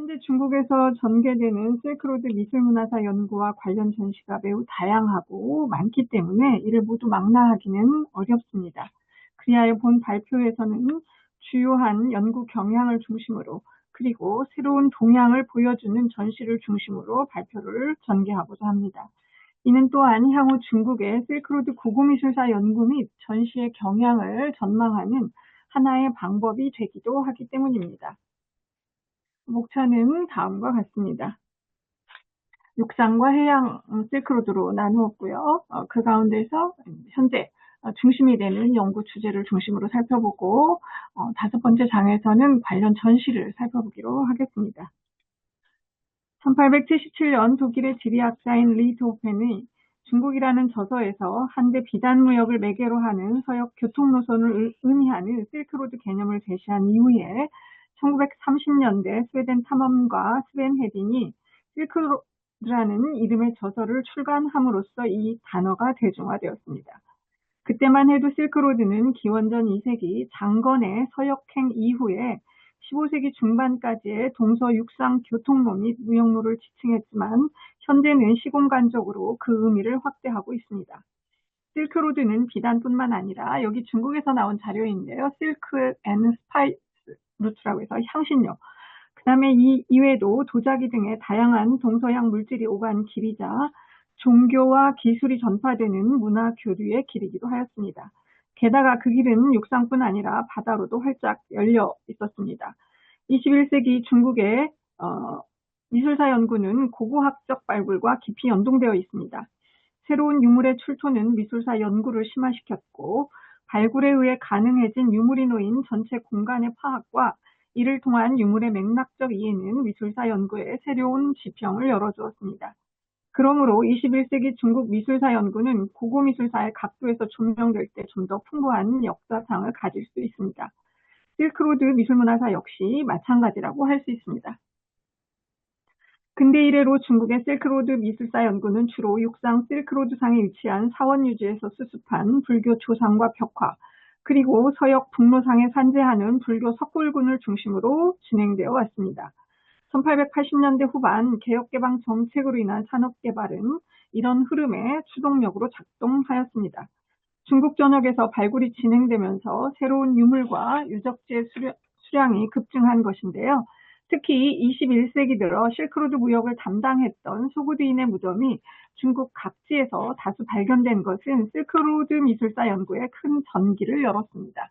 현재 중국에서 전개되는 실크로드 미술문화사 연구와 관련 전시가 매우 다양하고 많기 때문에 이를 모두 망라하기는 어렵습니다. 그리하여 본 발표에서는 주요한 연구 경향을 중심으로 그리고 새로운 동향을 보여주는 전시를 중심으로 발표를 전개하고자 합니다. 이는 또한 향후 중국의 실크로드 고고미술사 연구 및 전시의 경향을 전망하는 하나의 방법이 되기도 하기 때문입니다. 목차는 다음과 같습니다. 육상과 해양 실크로드로 나누었고요. 그 가운데서 현재 중심이 되는 연구 주제를 중심으로 살펴보고 5번째 장에서는 관련 전시를 살펴보기로 하겠습니다. 1877년 독일의 지리학자인 리트호펜이 중국이라는 저서에서 한대 비단무역을 매개로 하는 서역 교통노선을 의미하는 실크로드 개념을 제시한 이후에 1930년대 스웨덴 탐험가 스벤 헤딩이 실크로드라는 이름의 저서를 출간함으로써 이 단어가 대중화되었습니다. 그때만 해도 실크로드는 기원전 2세기 장건의 서역행 이후에 15세기 중반까지의 동서 육상 교통로 및 무역로를 지칭했지만 현재는 시공간적으로 그 의미를 확대하고 있습니다. 실크로드는 비단뿐만 아니라 여기 중국에서 나온 자료인데요. 실크 앤 스파이스 루트라고 해서 향신료. 그 다음에 이 이외에도 도자기 등의 다양한 동서양 물질이 오간 길이자 종교와 기술이 전파되는 문화 교류의 길이기도 하였습니다. 게다가 그 길은 육상뿐 아니라 바다로도 활짝 열려 있었습니다. 21세기 중국의 미술사 연구는 고고학적 발굴과 깊이 연동되어 있습니다. 새로운 유물의 출토는 미술사 연구를 심화시켰고 발굴에 의해 가능해진 유물이 놓인 전체 공간의 파악과 이를 통한 유물의 맥락적 이해는 미술사 연구의 새로운 지평을 열어주었습니다. 그러므로 21세기 중국 미술사 연구는 고고미술사의 각도에서 조명될 때 좀 더 풍부한 역사상을 가질 수 있습니다. 실크로드 미술문화사 역시 마찬가지라고 할 수 있습니다. 근대 이래로 중국의 실크로드 미술사 연구는 주로 육상 실크로드상에 위치한 사원유지에서 수습한 불교 조상과 벽화, 그리고 서역 북로상에 산재하는 불교 석굴군을 중심으로 진행되어 왔습니다. 1880년대 후반 개혁개방 정책으로 인한 산업개발은 이런 흐름의 추동력으로 작동하였습니다. 중국 전역에서 발굴이 진행되면서 새로운 유물과 유적지의 수량이 급증한 것인데요. 특히 21세기 들어 실크로드 무역을 담당했던 소구드인의 무덤이 중국 각지에서 다수 발견된 것은 실크로드 미술사 연구에 큰 전기를 열었습니다.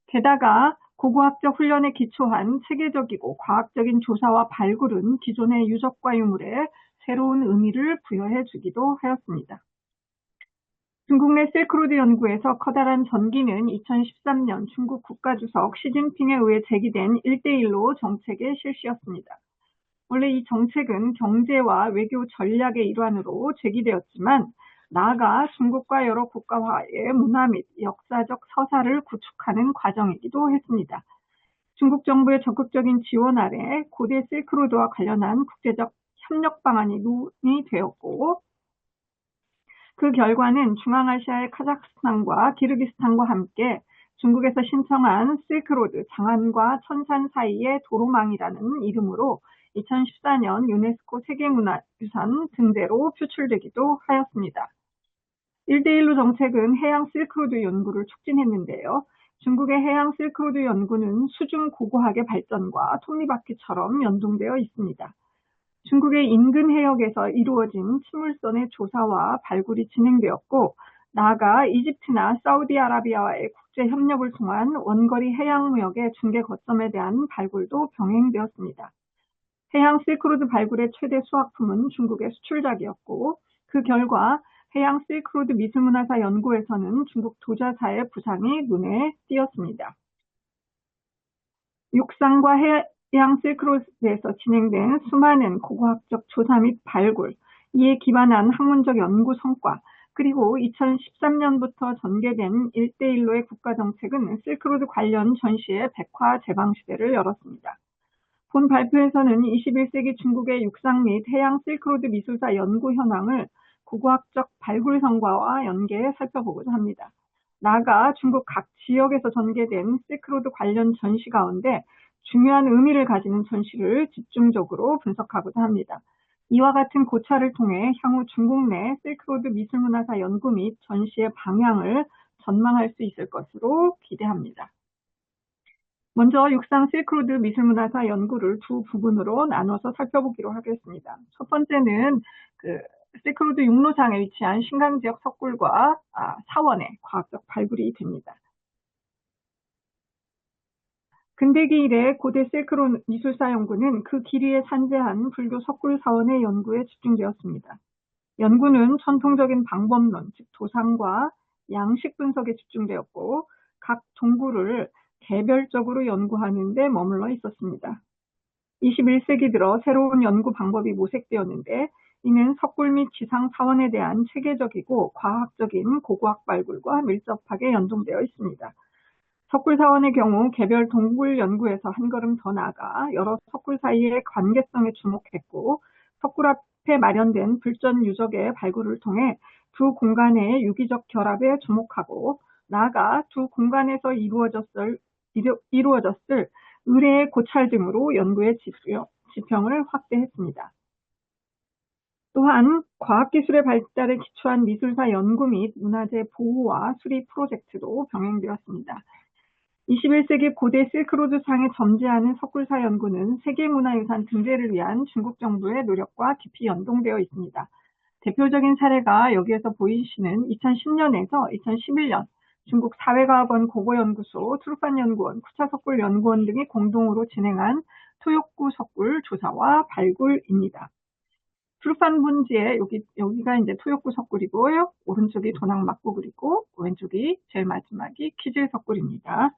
게다가 고고학적 훈련에 기초한 체계적이고 과학적인 조사와 발굴은 기존의 유적과 유물에 새로운 의미를 부여해 주기도 하였습니다. 중국 내 실크로드 연구에서 커다란 전기는 2013년 중국 국가주석 시진핑에 의해 제기된 1대1로 정책의 실시였습니다. 원래 이 정책은 경제와 외교 전략의 일환으로 제기되었지만 나아가 중국과 여러 국가와의 문화 및 역사적 서사를 구축하는 과정이기도 했습니다. 중국 정부의 적극적인 지원 아래 고대 실크로드와 관련한 국제적 협력 방안이 논의되었고 그 결과는 중앙아시아의 카자흐스탄과 기르기스탄과 함께 중국에서 신청한 실크로드 장안과 천산 사이의 도로망이라는 이름으로 2014년 유네스코 세계문화유산 등재로 표출되기도 하였습니다. 1대1로 정책은 해양 실크로드 연구를 촉진했는데요. 중국의 해양 실크로드 연구는 수중 고고학의 발전과 톱니바퀴처럼 연동되어 있습니다. 중국의 인근 해역에서 이루어진 침물선의 조사와 발굴이 진행되었고 나아가 이집트나 사우디아라비아와의 국제 협력을 통한 원거리 해양 무역의 중개 거점에 대한 발굴도 병행되었습니다. 해양 실크로드 발굴의 최대 수확품은 중국의 수출작이었고 그 결과 해양 실크로드 미술문화사 연구에서는 중국 도자사의 부상이 눈에 띄었습니다. 육상과 해양 실크로드에서 진행된 수많은 고고학적 조사 및 발굴, 이에 기반한 학문적 연구 성과, 그리고 2013년부터 전개된 1대1로의 국가정책은 실크로드 관련 전시의 백화 재방시대를 열었습니다. 본 발표에서는 21세기 중국의 육상 및 해양 실크로드 미술사 연구 현황을 고고학적 발굴 성과와 연계해 살펴보고자 합니다. 나아가 중국 각 지역에서 전개된 실크로드 관련 전시 가운데 중요한 의미를 가지는 전시를 집중적으로 분석하고자 합니다. 이와 같은 고찰을 통해 향후 중국 내 실크로드 미술문화사 연구 및 전시의 방향을 전망할 수 있을 것으로 기대합니다. 먼저 육상 실크로드 미술문화사 연구를 두 부분으로 나눠서 살펴보기로 하겠습니다. 첫 번째는 실크로드 육로상에 위치한 신강지역 석굴과 사원의 과학적 발굴이 됩니다. 근대기 이래 고대 실크로드 미술사 연구는 그 길이에 산재한 불교 석굴 사원의 연구에 집중되었습니다. 연구는 전통적인 방법론, 즉 도상과 양식 분석에 집중되었고 각 동굴을 개별적으로 연구하는 데 머물러 있었습니다. 21세기 들어 새로운 연구 방법이 모색되었는데 이는 석굴 및 지상 사원에 대한 체계적이고 과학적인 고고학 발굴과 밀접하게 연동되어 있습니다. 석굴 사원의 경우 개별 동굴 연구에서 한 걸음 더 나아가 여러 석굴 사이의 관계성에 주목했고 석굴 앞에 마련된 불전 유적의 발굴을 통해 두 공간의 유기적 결합에 주목하고 나아가 두 공간에서 이루어졌을 의뢰의 고찰 등으로 연구의 지평을 확대했습니다. 또한 과학기술의 발달에 기초한 미술사 연구 및 문화재 보호와 수리 프로젝트도 병행되었습니다. 21세기 고대 실크로드 상에 점재하는 석굴사 연구는 세계문화유산 등재를 위한 중국 정부의 노력과 깊이 연동되어 있습니다. 대표적인 사례가 여기에서 보이시는 2010년에서 2011년 중국 사회과학원 고고연구소, 트루판연구원, 쿠차석굴연구원 등이 공동으로 진행한 토욕구 석굴 조사와 발굴입니다. 트루판 분지에 여기가 이제 토욕구 석굴이고요. 오른쪽이 도낭 막고글이고 왼쪽이 제일 마지막이 키질 석굴입니다.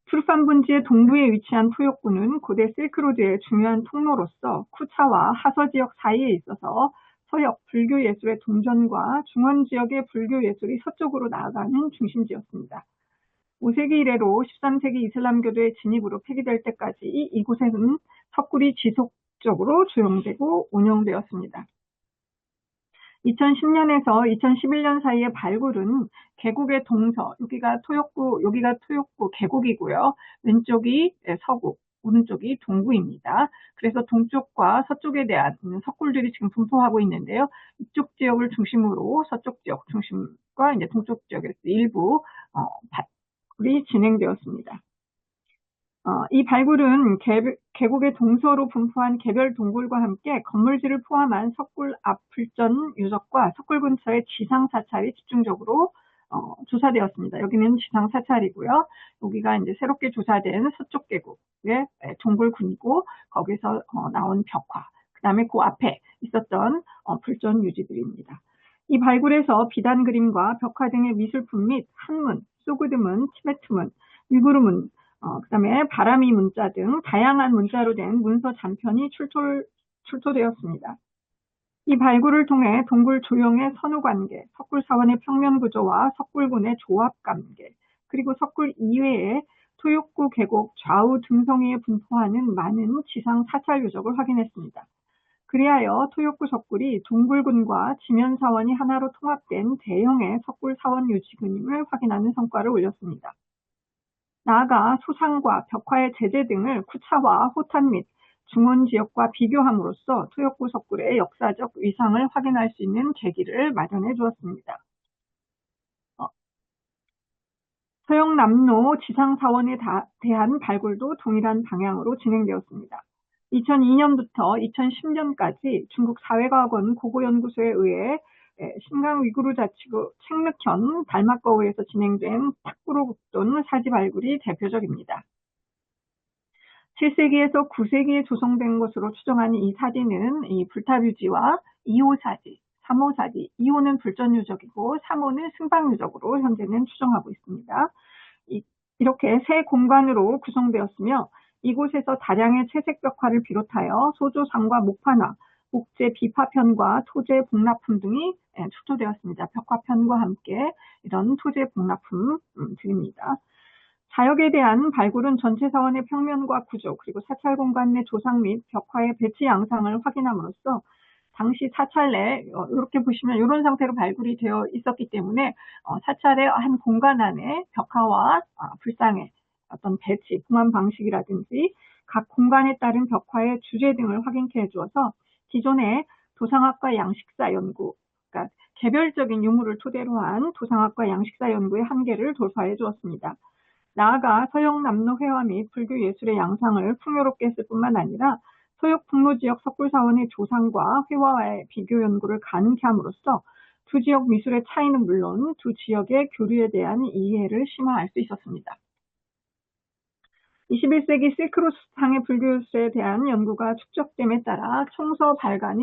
트루판 분지의 동부에 위치한 토욕구는 고대 실크로드의 중요한 통로로서 쿠차와 하서 지역 사이에 있어서 서역 불교 예술의 동전과 중원 지역의 불교 예술이 서쪽으로 나아가는 중심지였습니다. 5세기 이래로 13세기 이슬람교도의 진입으로 폐기될 때까지 이곳에는 석굴이 지속적으로 조용되고 운영되었습니다. 2010년에서 2011년 사이의 발굴은 계곡의 동서, 여기가 토욕구 계곡이고요. 왼쪽이 서구, 오른쪽이 동구입니다. 그래서 동쪽과 서쪽에 대한 석굴들이 지금 분포하고 있는데요. 이쪽 지역을 중심으로 서쪽 지역 중심과 이제 동쪽 지역에서 일부 발굴이 진행되었습니다. 이 발굴은 계곡의 동서로 분포한 개별 동굴과 함께 건물지를 포함한 석굴 앞 불전 유적과 석굴 근처의 지상 사찰이 집중적으로 조사되었습니다. 여기는 지상 사찰이고요. 여기가 이제 새롭게 조사된 서쪽 계곡의 동굴군이고 거기서 나온 벽화, 그 다음에 그 앞에 있었던 불전 유지들입니다. 이 발굴에서 비단 그림과 벽화 등의 미술품 및 한문, 소그드문, 티베트문, 위구르문, 그 다음에 바라미 문자 등 다양한 문자로 된 문서 잔편이 출토되었습니다. 이 발굴을 통해 동굴 조형의 선후관계, 석굴 사원의 평면 구조와 석굴군의 조합관계, 그리고 석굴 이외에 토욕구 계곡 좌우 등성이에 분포하는 많은 지상 사찰 유적을 확인했습니다. 그리하여 토욕구 석굴이 동굴군과 지면사원이 하나로 통합된 대형의 석굴 사원 유지군임을 확인하는 성과를 올렸습니다. 나아가 소상과 벽화의 재재 등을 쿠차와 호탄 및 중원 지역과 비교함으로써 토욕구 석굴의 역사적 위상을 확인할 수 있는 계기를 마련해 주었습니다. 서영남로 지상사원에 대한 발굴도 동일한 방향으로 진행되었습니다. 2002년부터 2010년까지 중국 사회과학원 고고연구소에 의해 신강 위구르 자치구 책륵현 달막거우에서 진행된 탁구로 북돈 사지 발굴이 대표적입니다. 7세기에서 9세기에 조성된 것으로 추정하는 이 사지는 이 불탑 유지와 2호 사지, 3호 사지, 2호는 불전 유적이고 3호는 승방 유적으로 현재는 추정하고 있습니다. 이렇게 세 공간으로 구성되었으며 이곳에서 다량의 채색 벽화를 비롯하여 소조상과 목판화, 목재 비파편과 토재 복납품 등이 출토되었습니다. 벽화편과 함께 이런 토재 복납품들입니다. 자역에 대한 발굴은 전체 사원의 평면과 구조, 그리고 사찰 공간 내 조상 및 벽화의 배치 양상을 확인함으로써 당시 사찰 내 이렇게 보시면 이런 상태로 발굴이 되어 있었기 때문에 사찰의 한 공간 안에 벽화와 불상에 어떤 배치, 봉합 방식이라든지 각 공간에 따른 벽화의 주제 등을 확인케 해주어서 기존의 도상학과 양식사 연구, 그러니까 개별적인 유물을 토대로 한 도상학과 양식사 연구의 한계를 돌파해 주었습니다. 나아가 서역 남로 회화 및 불교 예술의 양상을 풍요롭게 했을 뿐만 아니라 서역 북로 지역 석굴사원의 조상과 회화와의 비교 연구를 가능케 함으로써 두 지역 미술의 차이는 물론 두 지역의 교류에 대한 이해를 심화할 수 있었습니다. 21세기 실크로드상의 불교에 대한 연구가 축적됨에 따라 총서 발간이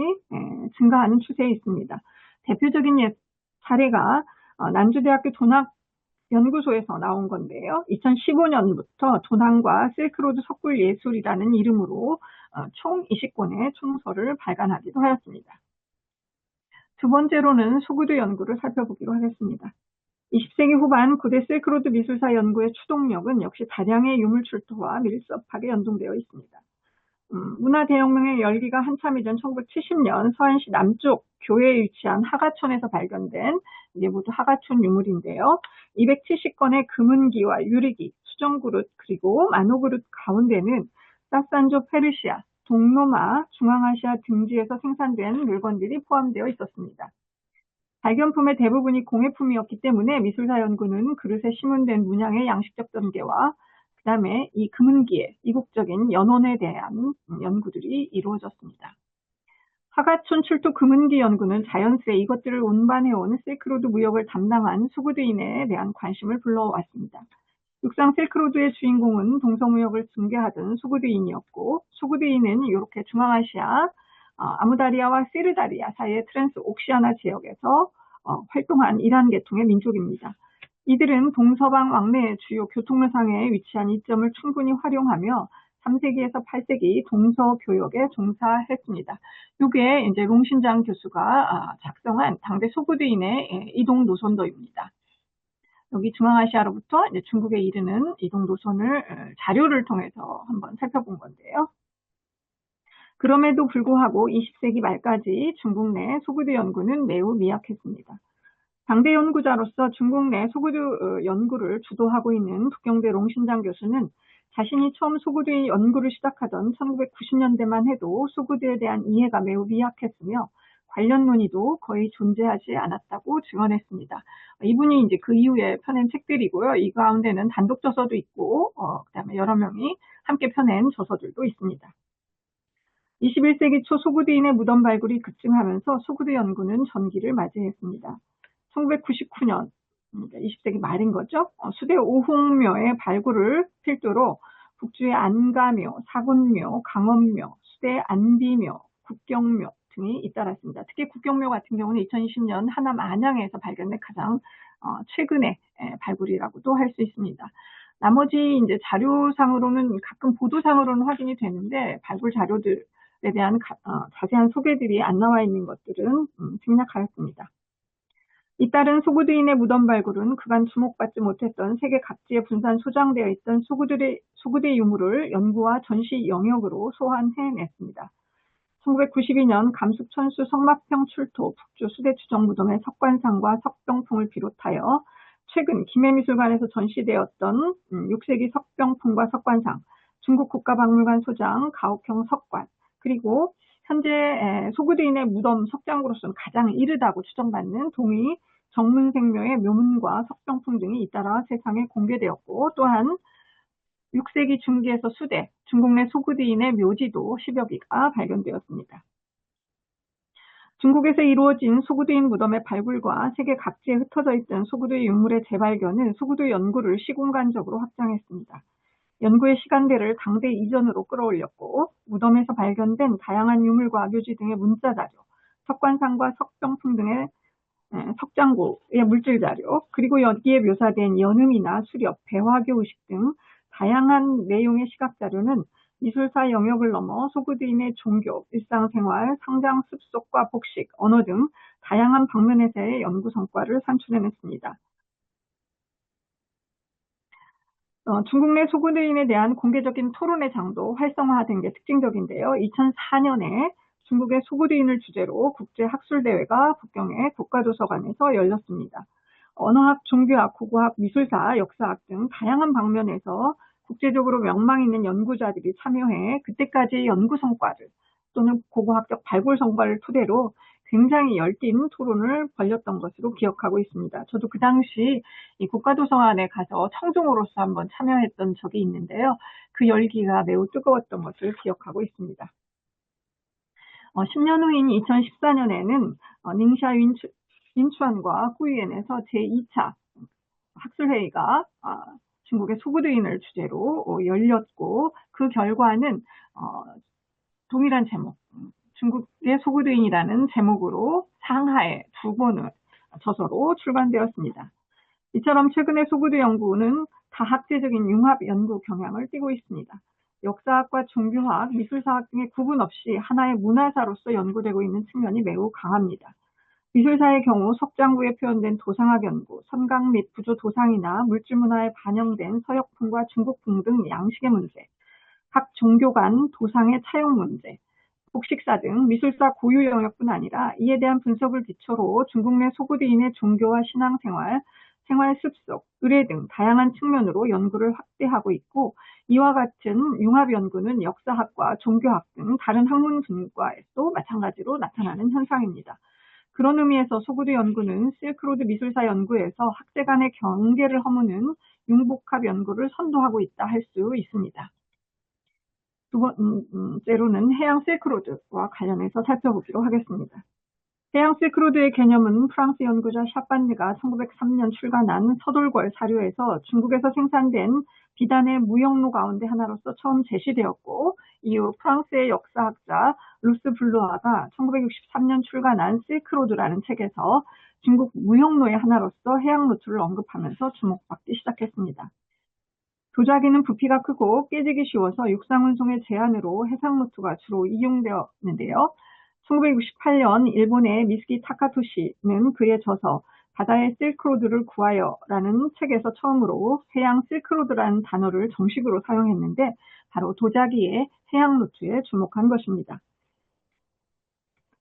증가하는 추세에 있습니다. 대표적인 사례가 난주대학교 돈학연구소에서 나온 건데요. 2015년부터 도난과 실크로드 석굴 예술이라는 이름으로 총 20권의 총서를 발간하기도 하였습니다. 두 번째로는 소구드 연구를 살펴보기로 하겠습니다. 20세기 후반 고대 실크로드 미술사 연구의 추동력은 역시 다량의 유물 출토와 밀접하게 연동되어 있습니다. 문화대혁명의 열기가 한참이던 1970년 서안시 남쪽 교외에 위치한 하가촌에서 발견된 이게 모두 하가촌 유물인데요. 270건의 금은기와 유리기, 수정그릇 그리고 만호그릇 가운데는 사산조 페르시아, 동로마, 중앙아시아 등지에서 생산된 물건들이 포함되어 있었습니다. 발견품의 대부분이 공예품이었기 때문에 미술사 연구는 그릇에 심은된 문양의 양식적 전개와 그 다음에 이 금은기의 이국적인 연원에 대한 연구들이 이루어졌습니다. 하가촌 출토 금은기 연구는 자연스레 이것들을 운반해온 실크로드 무역을 담당한 수구드인에 대한 관심을 불러왔습니다. 육상 실크로드의 주인공은 동서무역을 중개하던 수구드인이었고 수구드인은 이렇게 중앙아시아 아무다리아와 시르다리아 사이의 트랜스 옥시아나 지역에서 활동한 이란 계통의 민족입니다. 이들은 동서방 왕래의 주요 교통로상에 위치한 이점을 충분히 활용하며 3세기에서 8세기 동서교역에 종사했습니다. 이게 이제 롱신장 교수가 작성한 당대 소구드인의 이동 노선도입니다. 여기 중앙아시아로부터 이제 중국에 이르는 이동 노선을 자료를 통해서 한번 살펴본 건데요. 그럼에도 불구하고 20세기 말까지 중국 내 소구드 연구는 매우 미약했습니다. 당대 연구자로서 중국 내 소구드 연구를 주도하고 있는 북경대 롱신장 교수는 자신이 처음 소구드 연구를 시작하던 1990년대만 해도 소구드에 대한 이해가 매우 미약했으며 관련 논의도 거의 존재하지 않았다고 증언했습니다. 이분이 이제 그 이후에 펴낸 책들이고요. 이 가운데는 단독 저서도 있고, 그다음에 여러 명이 함께 펴낸 저서들도 있습니다. 21세기 초 소구드인의 무덤 발굴이 급증하면서 소구드 연구는 전기를 맞이했습니다. 1999년, 20세기 말인 거죠. 수대 오홍묘의 발굴을 필두로 북주의 안가묘, 사군묘, 강원묘, 수대 안비묘, 국경묘 등이 잇따랐습니다. 특히 국경묘 같은 경우는 2020년 하남 안양에서 발견된 가장 최근의 발굴이라고도 할 수 있습니다. 나머지 이제 자료상으로는 가끔 보도상으로는 확인이 되는데 발굴 자료들에 대한 자세한 소개들이 안 나와 있는 것들은 생략하였습니다. 이따른 소구드인의 무덤 발굴은 그간 주목받지 못했던 세계 각지에 분산 소장되어 있던 소구드의 유물을 연구와 전시 영역으로 소환해냈습니다. 1992년 감숙천수 성막평 출토 북주 수대추정 무덤의 석관상과 석병풍을 비롯하여 최근 김해미술관에서 전시되었던 6세기 석병풍과 석관상, 중국 국가박물관 소장 가옥형 석관, 그리고 현재 소구드인의 무덤 석장으로서는 가장 이르다고 추정받는 동의 정문생묘의 묘문과 석병풍 등이 잇따라 세상에 공개되었고 또한 6세기 중기에서 수대, 중국 내 소구드인의 묘지도 10여 개가 발견되었습니다. 중국에서 이루어진 소구드인 무덤의 발굴과 세계 각지에 흩어져 있던 소구드의 유물의 재발견은 소구드 연구를 시공간적으로 확장했습니다. 연구의 시간대를 당대 이전으로 끌어올렸고 무덤에서 발견된 다양한 유물과 묘지 등의 문자 자료, 석관상과 석병풍 등의 석장고의 물질 자료, 그리고 여기에 묘사된 연음이나 수렵, 배화교 의식 등 다양한 내용의 시각 자료는 미술사 영역을 넘어 소구드인의 종교, 일상생활, 상장 습속과 복식, 언어 등 다양한 방면에서의 연구 성과를 산출해냈습니다. 중국 내 소구드인에 대한 공개적인 토론의 장도 활성화된 게 특징적인데요. 2004년에 중국의 소구드인을 주제로 국제학술대회가 북경의 국가도서관에서 열렸습니다. 언어학, 종교학, 고고학, 미술사, 역사학 등 다양한 방면에서 국제적으로 명망 있는 연구자들이 참여해 그때까지의 연구 성과를 또는 고고학적 발굴 성과를 토대로 굉장히 열띤 토론을 벌였던 것으로 기억하고 있습니다. 저도 그 당시 이 국가도서관에 가서 청중으로서 한번 참여했던 적이 있는데요. 그 열기가 매우 뜨거웠던 것을 기억하고 있습니다. 10년 후인 2014년에는 닝샤 윈추안과 후이엔에서 제2차 학술회의가 중국의 소구드인을 주제로 열렸고, 그 결과는 동일한 제목, 중국의 소구드인이라는 제목으로 상하에 2권의 저서로 출간되었습니다. 이처럼 최근에 소구드 연구는 다학제적인 융합 연구 경향을 띠고 있습니다. 역사학과 종교학, 미술사학 등의 구분 없이 하나의 문화사로서 연구되고 있는 측면이 매우 강합니다. 미술사의 경우 석장구에 표현된 도상학 연구, 선강 및 부조 도상이나 물질문화에 반영된 서역풍과 중국풍 등 양식의 문제, 각 종교 간 도상의 차용 문제, 복식사 등 미술사 고유 영역뿐 아니라 이에 대한 분석을 기초로 중국 내 소구드인의 종교와 신앙생활, 생활 습속, 의례 등 다양한 측면으로 연구를 확대하고 있고, 이와 같은 융합 연구는 역사학과 종교학 등 다른 학문 분과에도 마찬가지로 나타나는 현상입니다. 그런 의미에서 소구드 연구는 실크로드 미술사 연구에서 학제 간의 경계를 허무는 융복합 연구를 선도하고 있다 할 수 있습니다. 두 번째로는 해양 실크로드와 관련해서 살펴보기로 하겠습니다. 해양 실크로드의 개념은 프랑스 연구자 샤판드가 1903년 출간한 서돌궐 사료에서 중국에서 생산된 비단의 무역로 가운데 하나로서 처음 제시되었고, 이후 프랑스의 역사학자 루스 블루아가 1963년 출간한 실크로드라는 책에서 중국 무역로의 하나로서 해양 루트를 언급하면서 주목받기 시작했습니다. 도자기는 부피가 크고 깨지기 쉬워서 육상 운송의 제한으로 해상 루트가 주로 이용되었는데요. 1968년 일본의 미스기 타카토시는 그의 저서 바다의 실크로드를 구하여라는 책에서 처음으로 해양 실크로드라는 단어를 정식으로 사용했는데, 바로 도자기의 해양 루트에 주목한 것입니다.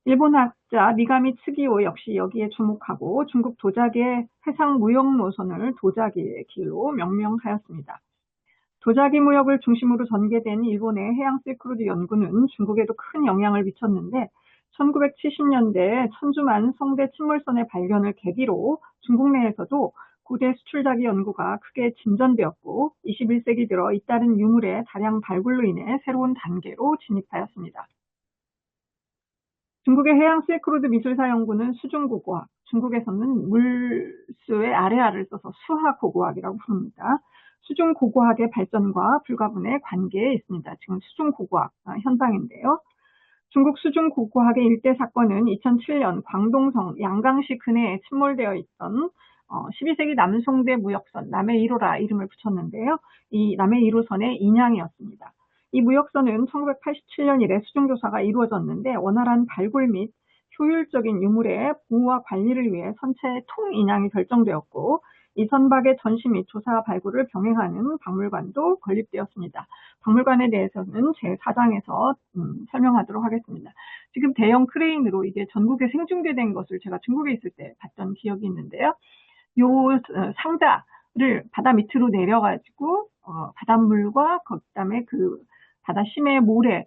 일본 학자 미가미 츠기오 역시 여기에 주목하고 중국 도자기의 해상 무역 노선을 도자기의 길로 명명하였습니다. 도자기 무역을 중심으로 전개된 일본의 해양 실크로드 연구는 중국에도 큰 영향을 미쳤는데, 1970년대 천주만 성대 침몰선의 발견을 계기로 중국 내에서도 고대 수출자기 연구가 크게 진전되었고, 21세기 들어 잇따른 유물의 다량 발굴로 인해 새로운 단계로 진입하였습니다. 중국의 해양 실크로드 미술사 연구는 수중고고학, 중국에서는 물수의 아래아를 써서 수하고고학이라고 부릅니다. 수중고고학의 발전과 불가분의 관계에 있습니다. 지금 수중고고학 현장인데요. 중국 수중고고학의 일대 사건은 2007년 광동성 양강시 근해에 침몰되어 있던 12세기 남송대 무역선 남해 1호라 이름을 붙였는데요. 이 남해 1호선의 인양이었습니다. 이 무역선은 1987년 이래 수중조사가 이루어졌는데, 원활한 발굴 및 효율적인 유물의 보호와 관리를 위해 선체 통인양이 결정되었고, 이 선박의 전시 및 조사 발굴을 병행하는 박물관도 건립되었습니다. 박물관에 대해서는 제 4장에서 설명하도록 하겠습니다. 지금 대형 크레인으로 이게 전국에 생중계된 것을 제가 중국에 있을 때 봤던 기억이 있는데요. 요 상자를 바다 밑으로 내려가지고 바닷물과 그다음에 그 바다 심해 모래와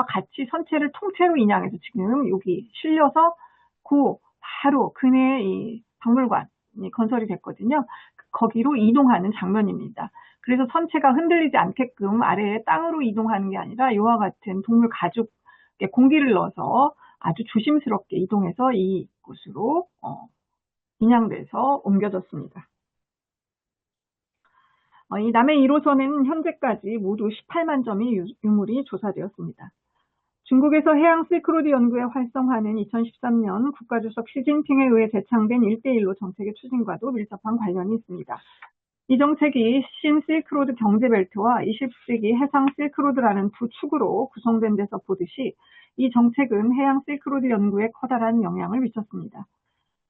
같이 선체를 통째로 인양해서 지금 여기 실려서 바로 근해에 이 박물관이 건설이 됐거든요. 거기로 이동하는 장면입니다. 그래서 선체가 흔들리지 않게끔 아래에 땅으로 이동하는 게 아니라 이와 같은 동물 가죽에 공기를 넣어서 아주 조심스럽게 이동해서 이곳으로 인양돼서 옮겨졌습니다. 이 남해 1호선에는 현재까지 모두 18만 점의 유물이 조사되었습니다. 중국에서 해양 실크로드 연구의 활성화는 2013년 국가주석 시진핑에 의해 제창된 1대1로 정책의 추진과도 밀접한 관련이 있습니다. 이 정책이 신실크로드 경제벨트와 20세기 해상 실크로드라는 두 축으로 구성된 데서 보듯이, 이 정책은 해양 실크로드 연구에 커다란 영향을 미쳤습니다.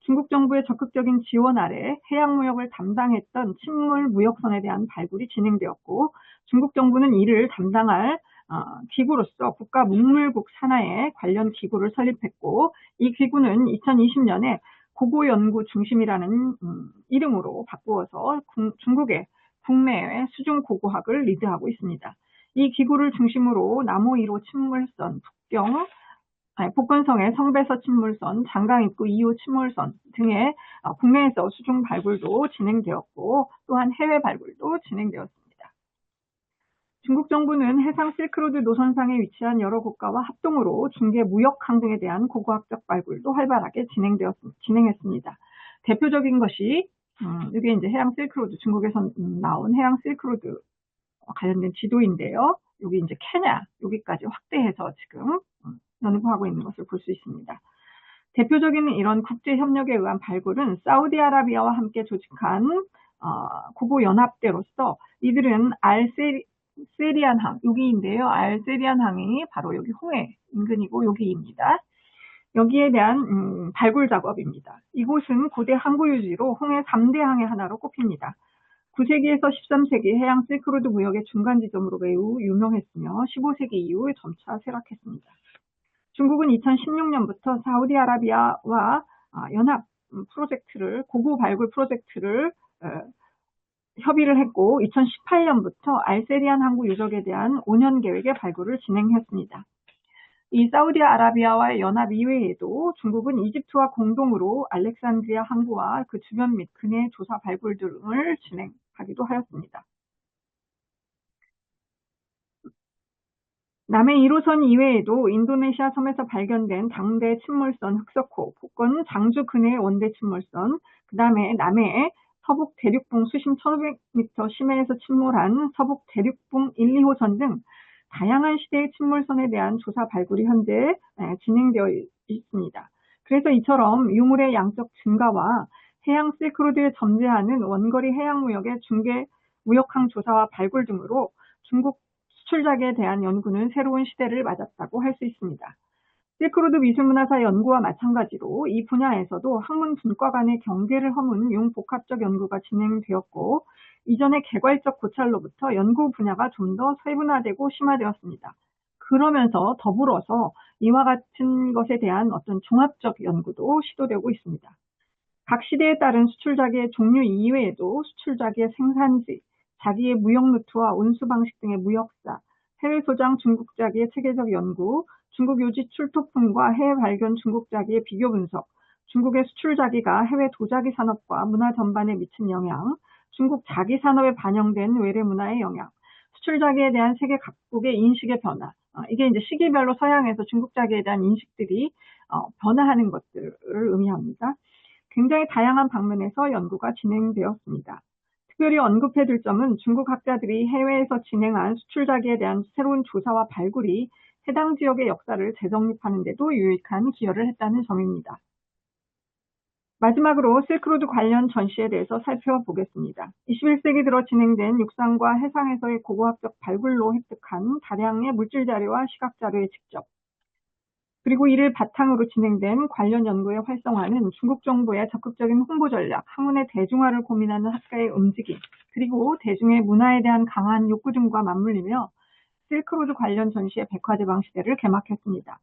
중국 정부의 적극적인 지원 아래 해양 무역을 담당했던 침몰 무역선에 대한 발굴이 진행되었고, 중국 정부는 이를 담당할 기구로서 국가문물국 산하에 관련 기구를 설립했고, 이 기구는 2020년에 고고연구 중심이라는 이름으로 바꾸어서 중국의 국내외 수중 고고학을 리드하고 있습니다. 이 기구를 중심으로 남호 1호 침몰선, 복건성의 성배서 침몰선, 장강입구 2호 침몰선 등의 국내에서 수중 발굴도 진행되었고 또한 해외 발굴도 진행되었습니다. 중국 정부는 해상 실크로드 노선상에 위치한 여러 국가와 합동으로 중계 무역 항공에 대한 고고학적 발굴도 활발하게 진행했습니다. 대표적인 것이 이게 이제 해양 실크로드, 중국에서 나온 해양 실크로드 관련된 지도인데요. 여기 이제 케냐 여기까지 확대해서 지금 연구하고 있는 것을 볼 수 있습니다. 대표적인 이런 국제 협력에 의한 발굴은 사우디아라비아와 함께 조직한 고고 연합대로서 이들은 알세리안항 여기인데요. 알세리안항이 바로 여기 홍해 인근이고 여기입니다. 여기에 대한 발굴 작업입니다. 이곳은 고대 항구 유지로 홍해 3대 항의 하나로 꼽힙니다. 9세기에서 13세기 해양 실크로드 무역의 중간 지점으로 매우 유명했으며 15세기 이후에 점차 쇠락했습니다. 중국은 2016년부터 사우디아라비아와 연합 프로젝트를 고고 발굴 프로젝트를 협의를 했고 2018년부터 알세리안 항구 유적에 대한 5년 계획의 발굴을 진행했습니다. 이 사우디아라비아와의 연합 이외에도 중국은 이집트와 공동으로 알렉산드리아 항구와 그 주변 및 근해 조사 발굴 등을 진행하기도 하였습니다. 남해 1호선 이외에도 인도네시아 섬에서 발견된 당대 침몰선 흑석호, 복건 장주 근해 원대 침몰선, 그 다음에 남해 서북 대륙붕 수심 1500m 심해에서 침몰한 서북 대륙붕 1, 2호선 등 다양한 시대의 침몰선에 대한 조사 발굴이 현재 진행되어 있습니다. 그래서 이처럼 유물의 양적 증가와 해양 실크로드에 점재하는 원거리 해양무역의 중개 무역항 조사와 발굴 등으로 중국 수출작에 대한 연구는 새로운 시대를 맞았다고 할 수 있습니다. 실크로드 미술문화사 연구와 마찬가지로 이 분야에서도 학문 분과 간의 경계를 허문 융복합적 연구가 진행되었고 이전의 개괄적 고찰로부터 연구 분야가 좀 더 세분화되고 심화되었습니다. 그러면서 더불어서 이와 같은 것에 대한 어떤 종합적 연구도 시도되고 있습니다. 각 시대에 따른 수출자기의 종류 이외에도 수출자기의 생산지, 자기의 무역 루트와 운수 방식 등의 무역사, 해외 소장 중국자기의 체계적 연구, 중국 요지 출토품과 해외 발견 중국자기의 비교 분석, 중국의 수출자기가 해외 도자기 산업과 문화 전반에 미친 영향, 중국 자기 산업에 반영된 외래 문화의 영향, 수출자기에 대한 세계 각국의 인식의 변화, 이게 이제 시기별로 서양에서 중국자기에 대한 인식들이 변화하는 것들을 의미합니다. 굉장히 다양한 방면에서 연구가 진행되었습니다. 특별히 언급해둘 점은 중국 학자들이 해외에서 진행한 수출자기에 대한 새로운 조사와 발굴이 해당 지역의 역사를 재정립하는 데도 유익한 기여를 했다는 점입니다. 마지막으로 실크로드 관련 전시에 대해서 살펴보겠습니다. 21세기 들어 진행된 육상과 해상에서의 고고학적 발굴로 획득한 다량의 물질 자료와 시각 자료의 직접, 그리고 이를 바탕으로 진행된 관련 연구의 활성화는 중국 정부의 적극적인 홍보 전략, 학문의 대중화를 고민하는 학자의 움직임, 그리고 대중의 문화에 대한 강한 욕구 등과 맞물리며 실크로드 관련 전시의 백화제방 시대를 개막했습니다.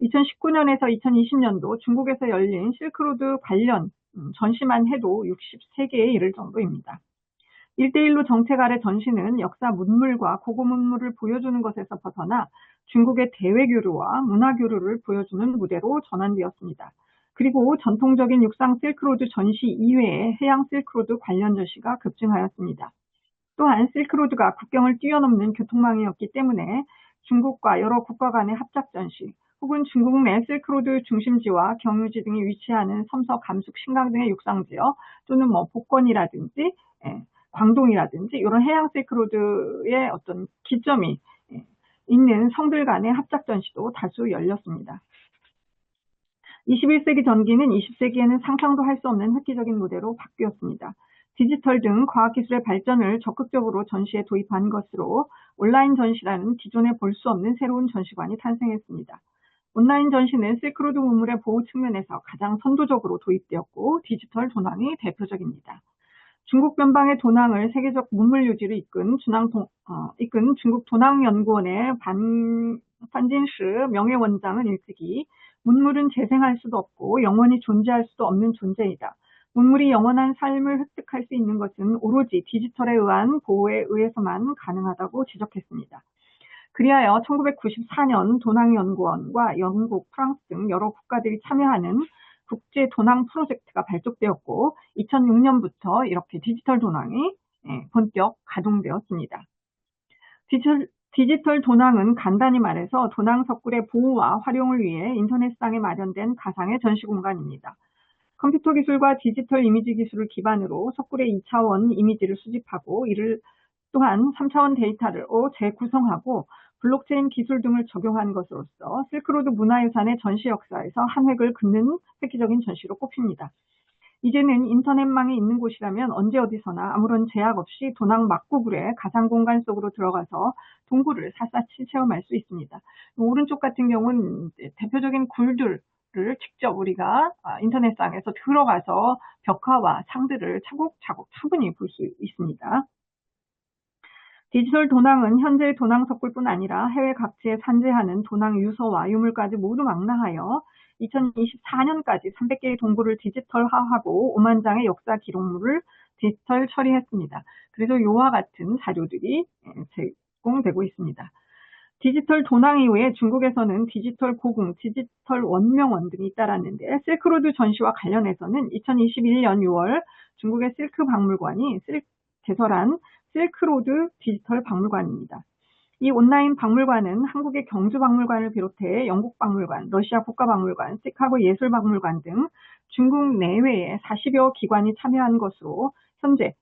2019년에서 2020년도 중국에서 열린 실크로드 관련 전시만 해도 63개에 이를 정도입니다. 1대1로 정책 아래 전시는 역사 문물과 고고 문물을 보여주는 것에서 벗어나 중국의 대외 교류와 문화 교류를 보여주는 무대로 전환되었습니다. 그리고 전통적인 육상 실크로드 전시 이외에 해양 실크로드 관련 전시가 급증하였습니다. 또한 실크로드가 국경을 뛰어넘는 교통망이었기 때문에 중국과 여러 국가 간의 합작 전시, 혹은 중국 내 실크로드 중심지와 경유지 등이 위치하는 섬서 감숙 신강 등의 육상지역, 또는 복건이라든지 광동이라든지 이런 해양 실크로드의 어떤 기점이 있는 성들 간의 합작 전시도 다수 열렸습니다. 21세기 전기는 20세기에는 상상도 할 수 없는 획기적인 무대로 바뀌었습니다. 디지털 등 과학기술의 발전을 적극적으로 전시에 도입한 것으로 온라인 전시라는 기존에 볼 수 없는 새로운 전시관이 탄생했습니다. 온라인 전시는 실크로드 문물의 보호 측면에서 가장 선도적으로 도입되었고 디지털 도난이 대표적입니다. 중국 변방의 도낭을 세계적 문물 유지를 이끈 중국 도낭연구원의 판진시 명예원장은 일찍이 문물은 재생할 수도 없고 영원히 존재할 수도 없는 존재이다. 문물이 영원한 삶을 획득할 수 있는 것은 오로지 디지털에 의한 보호에 의해서만 가능하다고 지적했습니다. 그리하여 1994년 도낭연구원과 영국, 프랑스 등 여러 국가들이 참여하는 국제 도낭 프로젝트가 발족되었고 2006년부터 이렇게 디지털 도낭이 본격 가동되었습니다. 디지털 도낭은 간단히 말해서 도낭 석굴의 보호와 활용을 위해 인터넷상에 마련된 가상의 전시 공간입니다. 컴퓨터 기술과 디지털 이미지 기술을 기반으로 석굴의 2차원 이미지를 수집하고 이를 또한 3차원 데이터를 재구성하고 블록체인 기술 등을 적용한 것으로서 실크로드 문화유산의 전시 역사에서 한 획을 긋는 획기적인 전시로 꼽힙니다. 이제는 인터넷망이 있는 곳이라면 언제 어디서나 아무런 제약 없이 도낭 막고굴의 가상 공간 속으로 들어가서 동굴을 샅샅이 체험할 수 있습니다. 오른쪽 같은 경우는 대표적인 굴들을 직접 우리가 인터넷상에서 들어가서 벽화와 창들을 차곡차곡 차분히 볼 수 있습니다. 디지털 도낭은 현재의 도낭 석굴뿐 아니라 해외 각지에 산재하는 도낭 유서와 유물까지 모두 망라하여 2024년까지 300개의 동굴을 디지털화하고 5만 장의 역사 기록물을 디지털 처리했습니다. 그래서 이와 같은 자료들이 제공되고 있습니다. 디지털 도낭 이후에 중국에서는 디지털 고궁, 디지털 원명원 등이 따랐는데 실크로드 전시와 관련해서는 2021년 6월 중국의 실크 박물관이 개설한 실크로드 디지털 박물관입니다. 이 온라인 박물관은 한국의 경주박물관을 비롯해 영국박물관, 러시아 국가박물관, 시카고 예술박물관 등 중국 내외에 40여 기관이 참여한 것으로 현재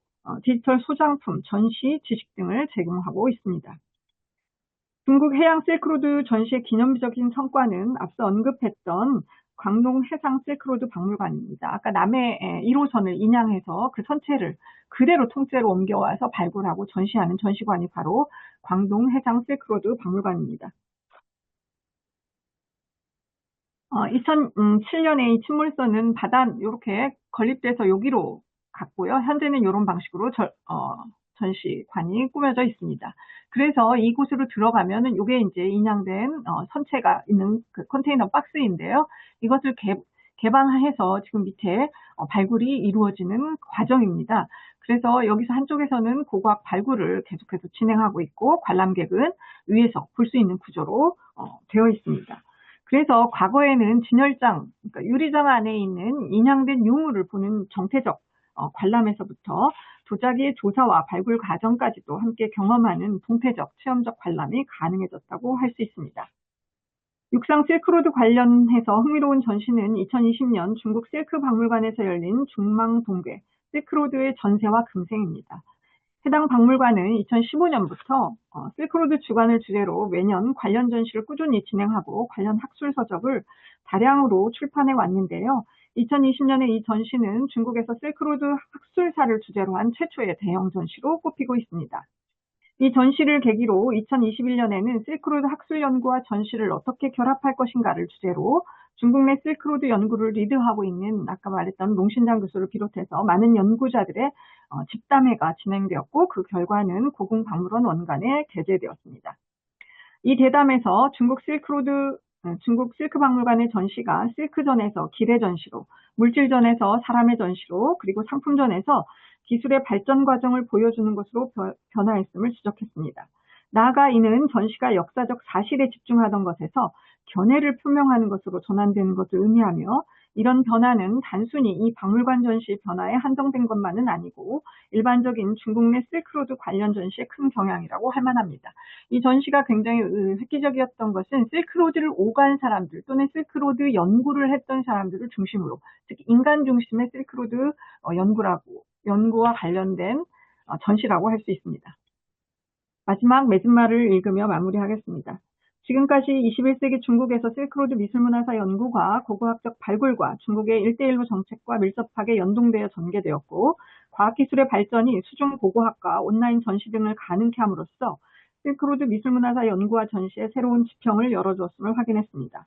디지털 소장품, 전시, 지식 등을 제공하고 있습니다. 중국 해양 실크로드 전시의 기념비적인 성과는 앞서 언급했던 광동 해상 실크로드 박물관입니다. 아까 남해 1호선을 인양해서 그 전체를 그대로 통째로 옮겨와서 발굴하고 전시하는 전시관이 바로 광동 해상 실크로드 박물관입니다. 2007년에 이 침몰선은 바다 이렇게 건립돼서 여기로 갔고요. 현재는 이런 방식으로 전시관이 꾸며져 있습니다. 그래서 이곳으로 들어가면은 이게 이제 인양된 선체가 있는 그 컨테이너 박스인데요. 이것을 개방해서 지금 밑에 발굴이 이루어지는 과정입니다. 그래서 여기서 한쪽에서는 고고학 발굴을 계속해서 진행하고 있고 관람객은 위에서 볼 수 있는 구조로 되어 있습니다. 그래서 과거에는 진열장, 그러니까 유리장 안에 있는 인양된 유물을 보는 정태적 관람에서부터 도자기의 조사와 발굴 과정까지도 함께 경험하는 동태적, 체험적 관람이 가능해졌다고 할 수 있습니다. 육상 실크로드 관련해서 흥미로운 전시는 2020년 중국 실크 박물관에서 열린 중망동괴 실크로드의 전세와 금생입니다. 해당 박물관은 2015년부터 실크로드 주관을 주제로 매년 관련 전시를 꾸준히 진행하고 관련 학술 서적을 다량으로 출판해 왔는데요. 2020년에 이 전시는 중국에서 실크로드 학술사를 주제로 한 최초의 대형 전시로 꼽히고 있습니다. 이 전시를 계기로 2021년에는 실크로드 학술 연구와 전시를 어떻게 결합할 것인가를 주제로 중국 내 실크로드 연구를 리드하고 있는 아까 말했던 롱신장 교수를 비롯해서 많은 연구자들의 집담회가 진행되었고 그 결과는 고궁박물원 원관에 게재되었습니다. 이 대담에서 중국 실크 박물관의 전시가 실크전에서 기대 전시로, 물질전에서 사람의 전시로, 그리고 상품전에서 기술의 발전 과정을 보여주는 것으로 변화했음을 지적했습니다. 나아가 이는 전시가 역사적 사실에 집중하던 것에서 견해를 표명하는 것으로 전환되는 것을 의미하며 이런 변화는 단순히 이 박물관 전시 변화에 한정된 것만은 아니고 일반적인 중국 내 실크로드 관련 전시의 큰 경향이라고 할 만합니다. 이 전시가 굉장히 획기적이었던 것은 실크로드를 오간 사람들 또는 실크로드 연구를 했던 사람들을 중심으로 즉 인간 중심의 실크로드 연구와 관련된 전시라고 할 수 있습니다. 마지막 맺은말을 읽으며 마무리하겠습니다. 지금까지 21세기 중국에서 실크로드 미술문화사 연구가 고고학적 발굴과 중국의 1대1로 정책과 밀접하게 연동되어 전개되었고 과학기술의 발전이 수중 고고학과 온라인 전시 등을 가능케 함으로써 실크로드 미술문화사 연구와 전시의 새로운 지평을 열어주었음을 확인했습니다.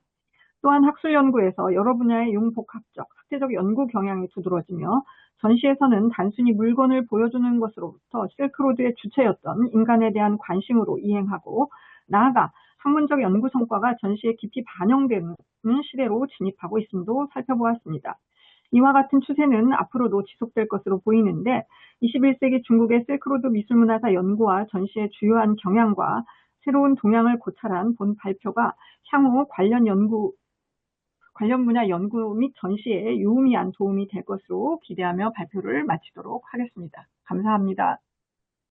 또한 학술 연구에서 여러 분야의 융복합적, 학제적 연구 경향이 두드러지며 전시에서는 단순히 물건을 보여주는 것으로부터 실크로드의 주체였던 인간에 대한 관심으로 이행하고 나아가 학문적 연구 성과가 전시에 깊이 반영되는 시대로 진입하고 있음도 살펴보았습니다. 이와 같은 추세는 앞으로도 지속될 것으로 보이는데 21세기 중국의 실크로드 미술문화사 연구와 전시의 주요한 경향과 새로운 동향을 고찰한 본 발표가 향후 관련 분야 연구 및 전시에 유의미한 도움이 될 것으로 기대하며 발표를 마치도록 하겠습니다. 감사합니다.